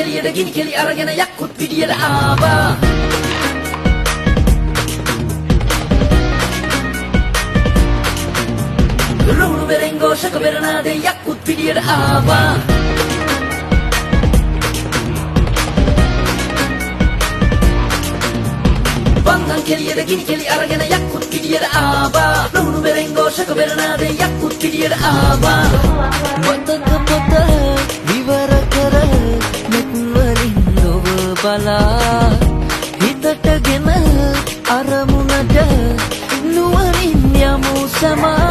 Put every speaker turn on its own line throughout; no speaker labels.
කෙලියට ගිනි කෙලි අරගෙන යක්කුත් පිටියට ආවා රුණු වෙරෙන් ഘോഷක වෙරනාදේ යක්කුත් පිටියට ආවා වංගන් කෙලියට ගිනි කෙලි අරගෙන යක්කුත් පිටියට ආවා රුණු වෙරෙන් ഘോഷක වෙරනාදේ යක්කුත් පිටියට ආවා
මතක පොත විවර කර මෙත් වලින් ඔබ බලා හිතටගෙන අරමුණට නුවණින් යමු සමා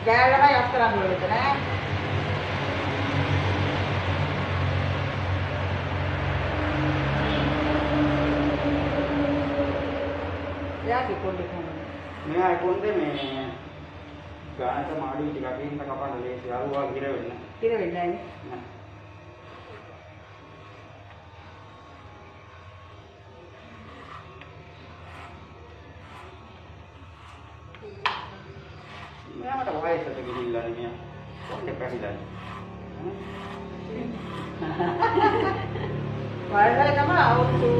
ගෑලමයි අස්තරන් වල විතර ඈ යාගේ පොඩි කොහොමද
මෙයා කොන්දේ මේ ගානට මාඩුයි ටිකක් ඉන්න කපන්න ලේසි අරුවා ගිර වෙන්න
නැහැ නේ
මෙයාට වයසට ගිහිල්ලා නේ කොන්දේ පැහිලා
වයසට තමයි අවුරුදු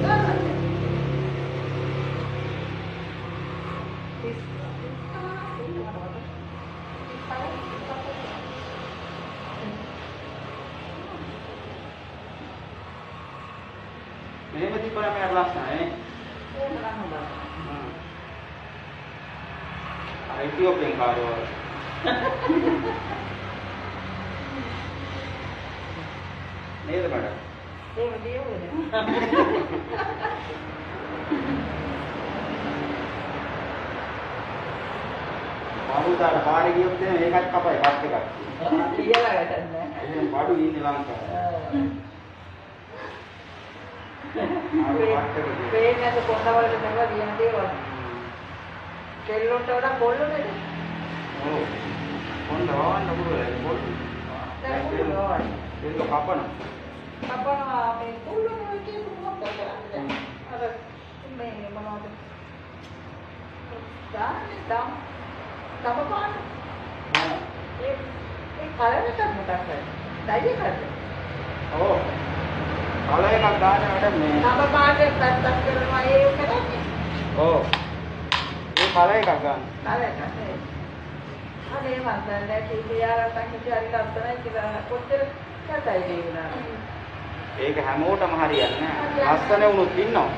30
මෙහෙම තිබ්බම මෙයාට ලස්සනයි අර ඉතියෝපියන් කාරෝ නේද මඩ
ඒක දියුනේ
බාහුදාට පාරේ ගියොත් එන මේකත් කපයි පත් එකක්
කියලා වැඩක් නැහැ
එහෙනම් බඩු ඉන්නේ ලංකාවේ
පේන්නේ කොණ්ඩවලට නෙවෙයි දියන දේවල් කෙල්ලොන්ට වඩා කොල්ලෝ නේද
ඔව් කොණ්ඩ වවන්න පුළුවන් පොල්
දැන් කොල්ලෝ
ඒක කපන
අපා මේ කොල්ලෝ කියන මොකක්ද කරන්නේ අර මේ මොනවද දාන්න තමපාන ඒ කලකට මොකක්ද ඩයිය කරද
ඔව් කල එකක් දාන්න වැඩ මේ
තමපානේ පැත්තක් කරනවා ඒ කරන්නේ
ඔව් ඒ කල එකක් ගන්න
කලකට අනේ මන්දන් දැන් කීයාරක් කිසි හරි ලස්සනයි කියලා කොච්චර කතයි දේුණා
ඒක හැමෝටම හරියන්නේ නැහැ ලස්සන වුණොත් ඉන්නවා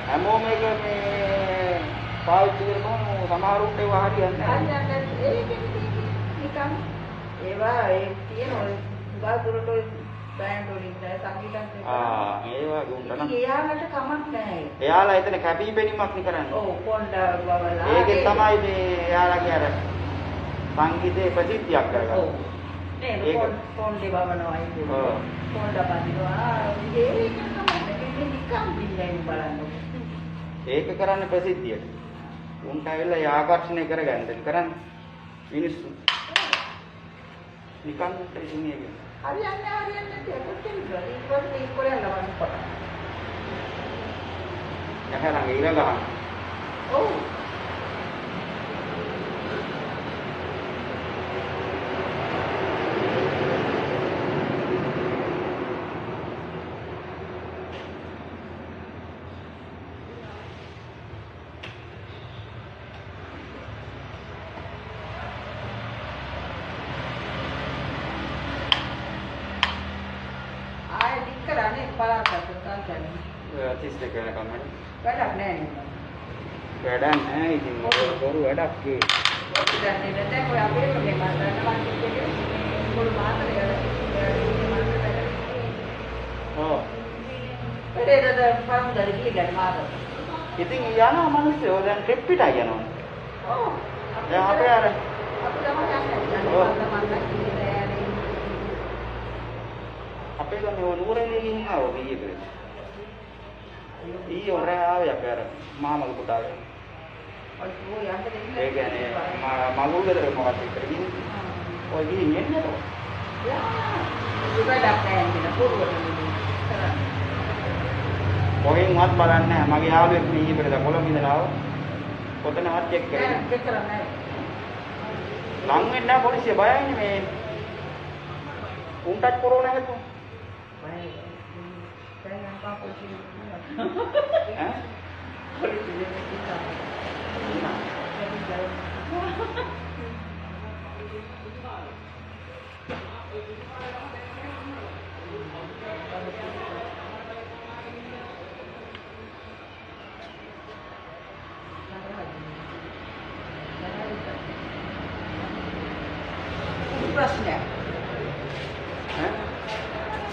හැමෝම එක මේ පාවිච්චි කරපුවම සමහරුන්ට ඒවා හරියන්නේ නැහැ
ඒක නිකන් ඒවා ඒ තියෙන ඔය ගාදුරට බෑන්ඩ් වලින් සංගීතත්
ඒවා ගුණට නම්
එයාලට කමක් නැහැ
එයාලා එතන කැපී පෙනීමක් නේ කරන්නේ
ඔව් කොණ්ඩ බවලා
ඒකෙන් තමයි මේ එයාලගේ අර සංගීතයේ ප්‍රසිද්ධියක් කරගන්නේ
ඔව් නේද කොණ්ඩේ බවනවා ඒක කොණ්ඩ බඳිනවා ඒක තමයි නිකන් පිළිගන්න බලන්න
ඒක කරන්නේ ප්‍රසිද්ධියට උන්ට ඇවිල්ලා ඒ ආකර්ෂණය කරගන්න කරන්නේ මිනිස්සු නිකන් ඉන්නේ
හරියන්නේ කොච්චර ඉස්සරහ ඉස්කෝලේ යනවා පොත.
යහරංග ඉර ගහන.
ඔව්. කරන්නේ බලාපොරොත්තු කරන්නේ.
32 වෙනකම්
වැඩක් නැහැ නේ.
වැඩක් නැහැ ඉතින් බොරු වැඩක් ඒ.
දැන් ඉතින් ඔය අපේ ප්‍රොබ්ලම් මාතෘකාවක් කියන්නේ පොළු මාතෘකාවක්.
ඔව්.
ඒකද පරමුදරි කියලා මාතෘකාව.
ඉතින් යනවා මිනිස්සු දැන් ට්‍රිප් පිටයි යනවා.
ඔව්.
දැන් අපේ අර
අපි තමයි යන්නේ.
අපේ ගමේ නුරේ ගිහින් ආවෝ ඊයේ. ඊයේ ඔරේ ආවේ අපේ අර මාමල පුතාගේ. ඒ කියන්නේ මගුල් ගෙදර මොකක්ද ඉතින් ඔය ගිහින් එන්නේ නේද?
යා. ඒක වැඩක් නැහැ නේද? පුරුවට කරන්නේ.
කොහෙන්වත් බලන්නේ නැහැ. මගේ යාළුවෙක් මේ ඊපෙරද කොළඹ ඉඳලා ආවා. කොතනවත් චෙක් කරේ.
චෙක් කරන්නේ
ලං වෙන්නේ නැහැ පොලිසිය බයයිනේ මේ. උන්ටත් කොරෝනා හැදුවා.
නැහැ. දැන් නම් පාපෝෂි
ඈ?
පොලිසිය දෙන්නා. ප්‍රශ්නයක්
ඈ?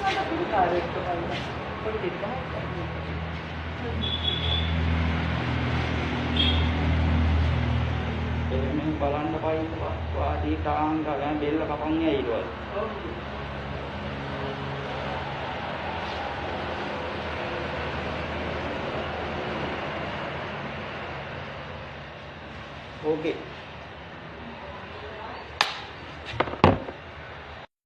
මට පුරු කාර්යයක් තමයි පොඩි දෙයක්
එන්නේ බලන්න පයින් වාදී තාංග ගන්න බෙල්ල කපන් ඇයිලවල. ඕකේ